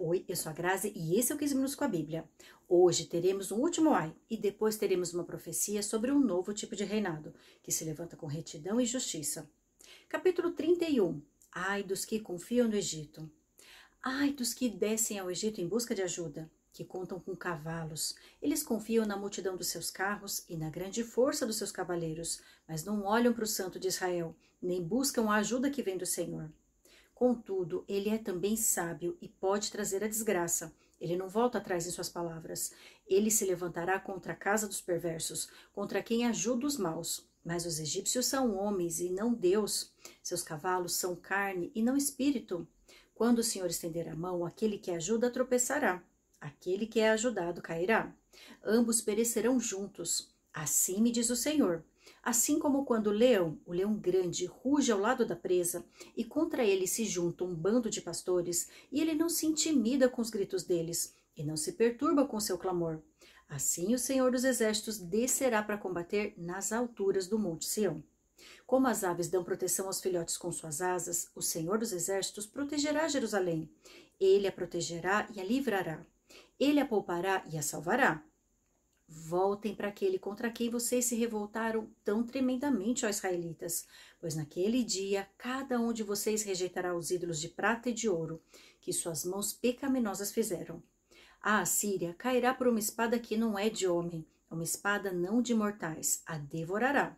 Oi, eu sou a Grazi e esse é o 15 Minutos com a Bíblia. Hoje teremos um último ai e depois teremos uma profecia sobre um novo tipo de reinado, que se levanta com retidão e justiça. Capítulo 31. Ai dos que confiam no Egito. Ai dos que descem ao Egito em busca de ajuda, que contam com cavalos. Eles confiam na multidão dos seus carros e na grande força dos seus cavaleiros, mas não olham para o Santo de Israel, nem buscam a ajuda que vem do Senhor. Contudo, ele é também sábio e pode trazer a desgraça. Ele não volta atrás em suas palavras. Ele se levantará contra a casa dos perversos, contra quem ajuda os maus. Mas os egípcios são homens e não Deus. Seus cavalos são carne e não espírito. Quando o Senhor estender a mão, aquele que ajuda tropeçará. Aquele que é ajudado cairá. Ambos perecerão juntos. Assim me diz o Senhor. Assim como quando o leão grande, ruge ao lado da presa, e contra ele se junta um bando de pastores, e ele não se intimida com os gritos deles, e não se perturba com seu clamor. Assim o Senhor dos Exércitos descerá para combater nas alturas do Monte Sião. Como as aves dão proteção aos filhotes com suas asas, o Senhor dos Exércitos protegerá Jerusalém. Ele a protegerá e a livrará. Ele a poupará e a salvará. Voltem para aquele contra quem vocês se revoltaram tão tremendamente, ó israelitas, pois naquele dia cada um de vocês rejeitará os ídolos de prata e de ouro, que suas mãos pecaminosas fizeram. A Assíria cairá por uma espada que não é de homem, uma espada não de mortais, a devorará.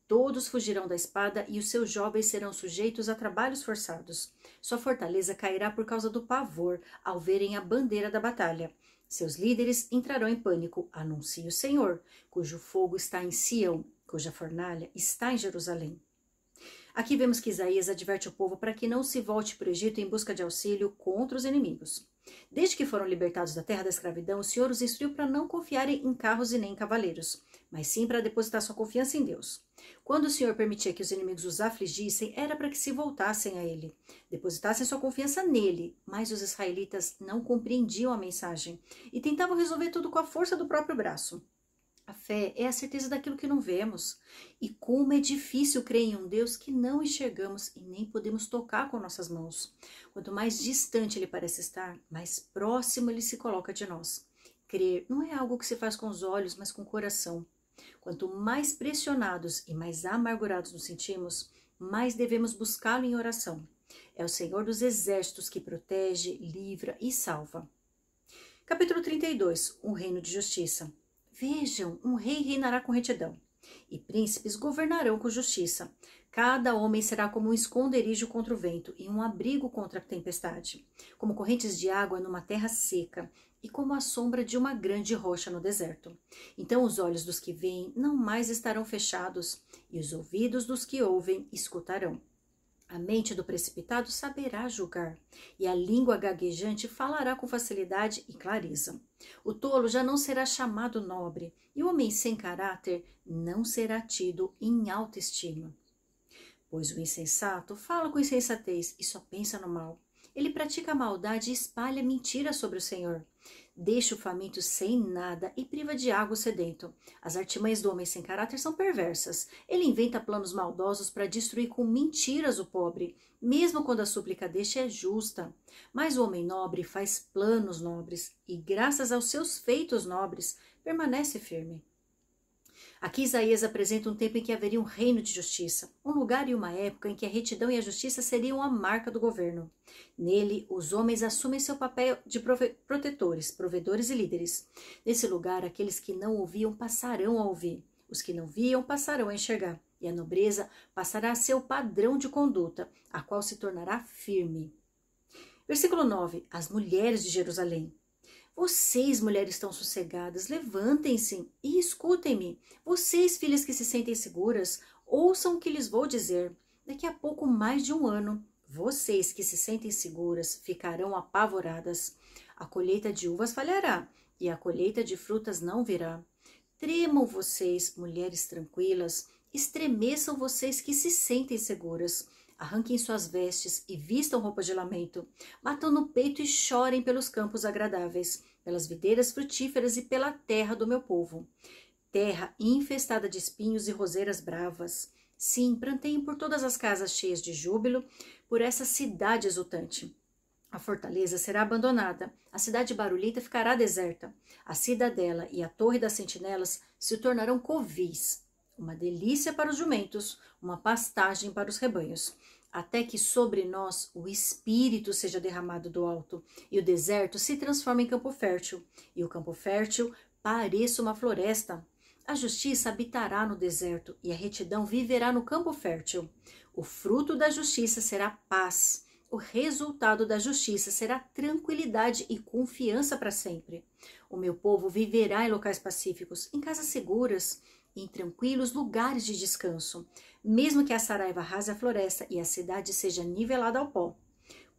Todos fugirão da espada e os seus jovens serão sujeitos a trabalhos forçados. Sua fortaleza cairá por causa do pavor ao verem a bandeira da batalha. Seus líderes entrarão em pânico, anuncia o Senhor, cujo fogo está em Sião, cuja fornalha está em Jerusalém. Aqui vemos que Isaías adverte o povo para que não se volte para o Egito em busca de auxílio contra os inimigos. Desde que foram libertados da terra da escravidão, o Senhor os instruiu para não confiarem em carros e nem em cavaleiros, mas sim para depositar sua confiança em Deus. Quando o Senhor permitia que os inimigos os afligissem, era para que se voltassem a Ele, depositassem sua confiança nele, mas os israelitas não compreendiam a mensagem e tentavam resolver tudo com a força do próprio braço. A fé é a certeza daquilo que não vemos. E como é difícil crer em um Deus que não enxergamos e nem podemos tocar com nossas mãos. Quanto mais distante ele parece estar, mais próximo ele se coloca de nós. Crer não é algo que se faz com os olhos, mas com o coração. Quanto mais pressionados e mais amargurados nos sentimos, mais devemos buscá-lo em oração. É o Senhor dos Exércitos que protege, livra e salva. Capítulo 32. Um reino de justiça. Vejam, um rei reinará com retidão, e príncipes governarão com justiça. Cada homem será como um esconderijo contra o vento e um abrigo contra a tempestade, como correntes de água numa terra seca e como a sombra de uma grande rocha no deserto. Então os olhos dos que veem não mais estarão fechados, e os ouvidos dos que ouvem escutarão. A mente do precipitado saberá julgar, e a língua gaguejante falará com facilidade e clareza. O tolo já não será chamado nobre, e o homem sem caráter não será tido em alta estima. Pois o insensato fala com insensatez e só pensa no mal. Ele pratica a maldade e espalha mentira sobre o Senhor. Deixa o faminto sem nada e priva de água o sedento. As artimanhas do homem sem caráter são perversas. Ele inventa planos maldosos para destruir com mentiras o pobre, mesmo quando a súplica deste é justa. Mas o homem nobre faz planos nobres e, graças aos seus feitos nobres, permanece firme. Aqui Isaías apresenta um tempo em que haveria um reino de justiça, um lugar e uma época em que a retidão e a justiça seriam a marca do governo. Nele, os homens assumem seu papel de protetores, provedores e líderes. Nesse lugar, aqueles que não ouviam passarão a ouvir, os que não viam passarão a enxergar, e a nobreza passará a ser o padrão de conduta, a qual se tornará firme. Versículo 9. As mulheres de Jerusalém. Vocês, mulheres tão sossegadas, levantem-se e escutem-me. Vocês, filhas que se sentem seguras, ouçam o que lhes vou dizer. Daqui a pouco mais de um ano, vocês que se sentem seguras ficarão apavoradas. A colheita de uvas falhará e a colheita de frutas não virá. Tremam vocês, mulheres tranquilas, estremeçam vocês que se sentem seguras. Arranquem suas vestes e vistam roupas de lamento. Batam no peito e chorem pelos campos agradáveis, pelas videiras frutíferas e pela terra do meu povo. Terra infestada de espinhos e roseiras bravas. Sim, pranteiem por todas as casas cheias de júbilo, por essa cidade exultante. A fortaleza será abandonada, a cidade barulhenta ficará deserta, a cidadela e a torre das sentinelas se tornarão covis, uma delícia para os jumentos, uma pastagem para os rebanhos, até que sobre nós o Espírito seja derramado do alto, e o deserto se transforme em campo fértil, e o campo fértil pareça uma floresta. A justiça habitará no deserto, e a retidão viverá no campo fértil. O fruto da justiça será paz. O resultado da justiça será tranquilidade e confiança para sempre. O meu povo viverá em locais pacíficos, em casas seguras, em tranquilos lugares de descanso, mesmo que a saraiva arrase a floresta e a cidade seja nivelada ao pó.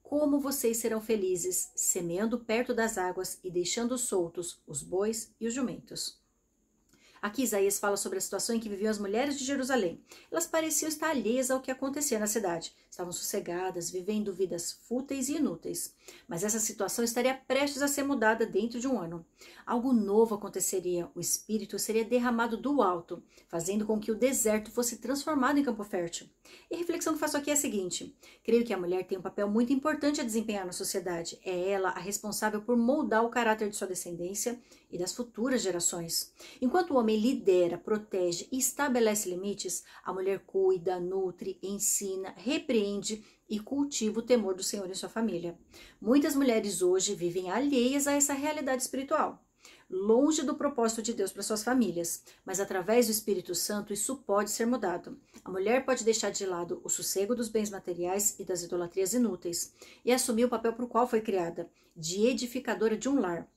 Como vocês serão felizes, semeando perto das águas e deixando soltos os bois e os jumentos. Aqui Isaías fala sobre a situação em que viviam as mulheres de Jerusalém. Elas pareciam estar alheias ao que acontecia na cidade. Estavam sossegadas, vivendo vidas fúteis e inúteis. Mas essa situação estaria prestes a ser mudada dentro de um ano. Algo novo aconteceria. O Espírito seria derramado do alto, fazendo com que o deserto fosse transformado em campo fértil. E a reflexão que faço aqui é a seguinte: creio que a mulher tem um papel muito importante a desempenhar na sociedade. É ela a responsável por moldar o caráter de sua descendência e das futuras gerações. Enquanto o homem lidera, protege e estabelece limites, a mulher cuida, nutre, ensina, repreende e cultiva o temor do Senhor em sua família. Muitas mulheres hoje vivem alheias a essa realidade espiritual, longe do propósito de Deus para suas famílias, mas através do Espírito Santo isso pode ser mudado. A mulher pode deixar de lado o sossego dos bens materiais e das idolatrias inúteis e assumir o papel para o qual foi criada, de edificadora de um lar.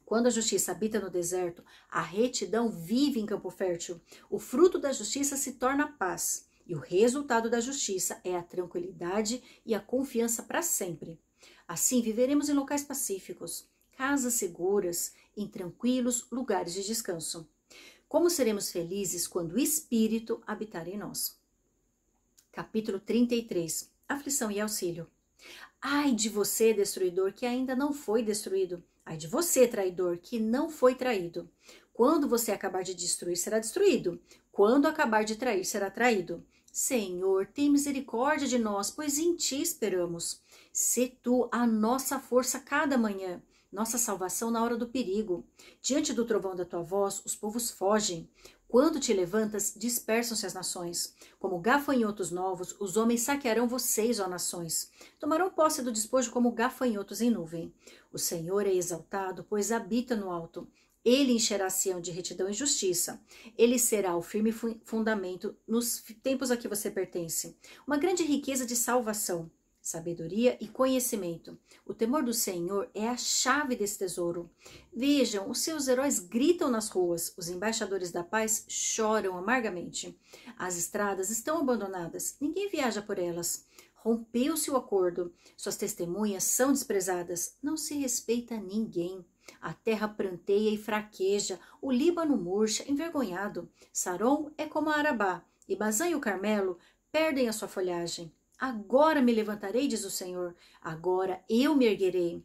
Quando a justiça habita no deserto, a retidão vive em campo fértil. O fruto da justiça se torna paz. E o resultado da justiça é a tranquilidade e a confiança para sempre. Assim, viveremos em locais pacíficos, casas seguras, em tranquilos lugares de descanso. Como seremos felizes quando o Espírito habitar em nós? Capítulo 33. Aflição e auxílio. Ai de você, destruidor, que ainda não foi destruído. Ai de você, traidor, que não foi traído. Quando você acabar de destruir, será destruído. Quando acabar de trair, será traído. Senhor, tem misericórdia de nós, pois em ti esperamos. Sê tu a nossa força cada manhã, nossa salvação na hora do perigo. Diante do trovão da tua voz, os povos fogem. Quando te levantas, dispersam-se as nações. Como gafanhotos novos, os homens saquearão vocês, ó nações. Tomarão posse do despojo como gafanhotos em nuvem. O Senhor é exaltado, pois habita no alto. Ele encherá Sião de retidão e justiça. Ele será o firme fundamento nos tempos a que você pertence. Uma grande riqueza de salvação, sabedoria e conhecimento. O temor do Senhor é a chave desse tesouro. Vejam, os seus heróis gritam nas ruas, os embaixadores da paz choram amargamente. As estradas estão abandonadas, ninguém viaja por elas. Rompeu-se o acordo, suas testemunhas são desprezadas, não se respeita ninguém. A terra pranteia e fraqueja, o Líbano murcha, envergonhado. Saron é como a Arabá, e Bazã e o Carmelo perdem a sua folhagem. Agora me levantarei, diz o Senhor, agora eu me erguerei.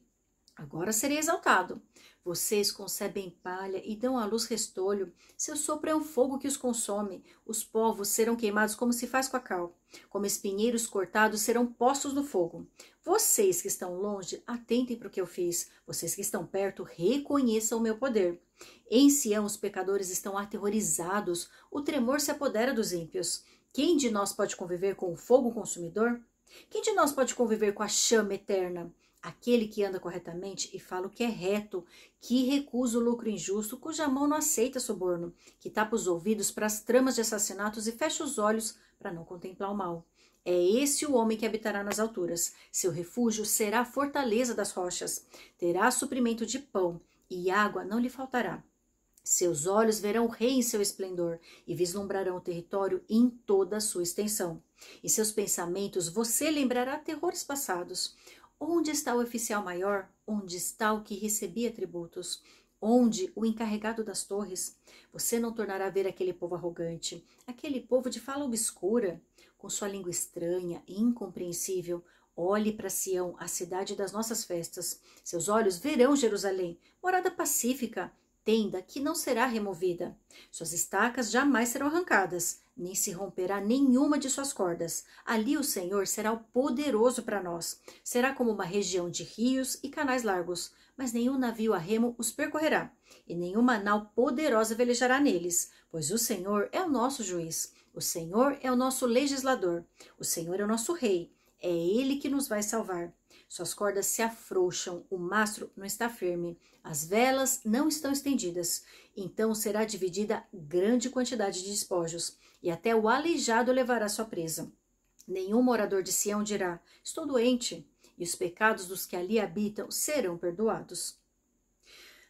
Agora serei exaltado. Vocês concebem palha e dão à luz restolho. Seu sopro é um fogo que os consome. Os povos serão queimados como se faz com a cal. Como espinheiros cortados serão postos no fogo. Vocês que estão longe, atentem para o que eu fiz. Vocês que estão perto, reconheçam o meu poder. Em Sião os pecadores estão aterrorizados. O tremor se apodera dos ímpios. Quem de nós pode conviver com o fogo consumidor? Quem de nós pode conviver com a chama eterna? Aquele que anda corretamente e fala o que é reto, que recusa o lucro injusto, cuja mão não aceita suborno, que tapa os ouvidos para as tramas de assassinatos e fecha os olhos para não contemplar o mal. É esse o homem que habitará nas alturas. Seu refúgio será a fortaleza das rochas. Terá suprimento de pão e água não lhe faltará. Seus olhos verão o rei em seu esplendor e vislumbrarão o território em toda a sua extensão. Em seus pensamentos você lembrará terrores passados. Onde está o oficial maior? Onde está o que recebia tributos? Onde o encarregado das torres? Você não tornará a ver aquele povo arrogante, aquele povo de fala obscura, com sua língua estranha e incompreensível. Olhe para Sião, a cidade das nossas festas. Seus olhos verão Jerusalém, morada pacífica, tenda que não será removida. Suas estacas jamais serão arrancadas, nem se romperá nenhuma de suas cordas. Ali o Senhor será o poderoso para nós. Será como uma região de rios e canais largos, mas nenhum navio a remo os percorrerá, e nenhuma nau poderosa velejará neles, pois o Senhor é o nosso juiz. O Senhor é o nosso legislador. O Senhor é o nosso rei. É Ele que nos vai salvar. Suas cordas se afrouxam, o mastro não está firme, as velas não estão estendidas. Então será dividida grande quantidade de despojos, e até o aleijado levará sua presa. Nenhum morador de Sião dirá: estou doente, e os pecados dos que ali habitam serão perdoados.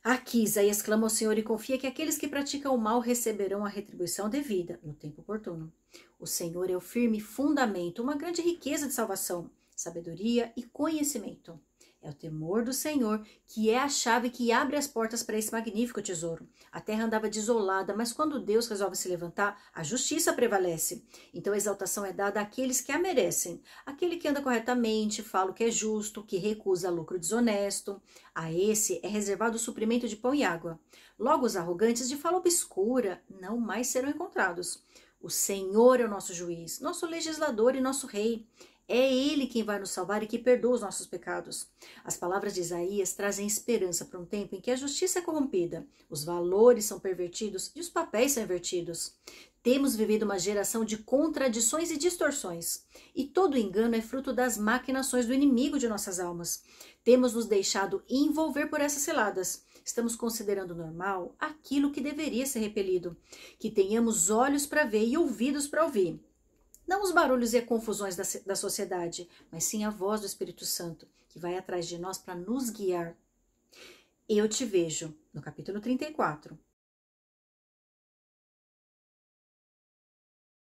Aqui Isaías clama ao Senhor e confia que aqueles que praticam o mal receberão a retribuição devida no tempo oportuno. O Senhor é o firme fundamento, uma grande riqueza de salvação, sabedoria e conhecimento. É o temor do Senhor que é a chave que abre as portas para esse magnífico tesouro. A terra andava desolada, mas quando Deus resolve se levantar, a justiça prevalece. Então a exaltação é dada àqueles que a merecem. Aquele que anda corretamente, fala o que é justo, que recusa lucro desonesto. A esse é reservado o suprimento de pão e água. Logo os arrogantes de fala obscura não mais serão encontrados. O Senhor é o nosso juiz, nosso legislador e nosso rei. É Ele quem vai nos salvar e que perdoa os nossos pecados. As palavras de Isaías trazem esperança para um tempo em que a justiça é corrompida, os valores são pervertidos e os papéis são invertidos. Temos vivido uma geração de contradições e distorções, e todo engano é fruto das maquinações do inimigo de nossas almas. Temos nos deixado envolver por essas ciladas. Estamos considerando normal aquilo que deveria ser repelido. Que tenhamos olhos para ver e ouvidos para ouvir. Não os barulhos e confusões da sociedade, mas sim a voz do Espírito Santo, que vai atrás de nós para nos guiar. Eu te vejo no capítulo 34.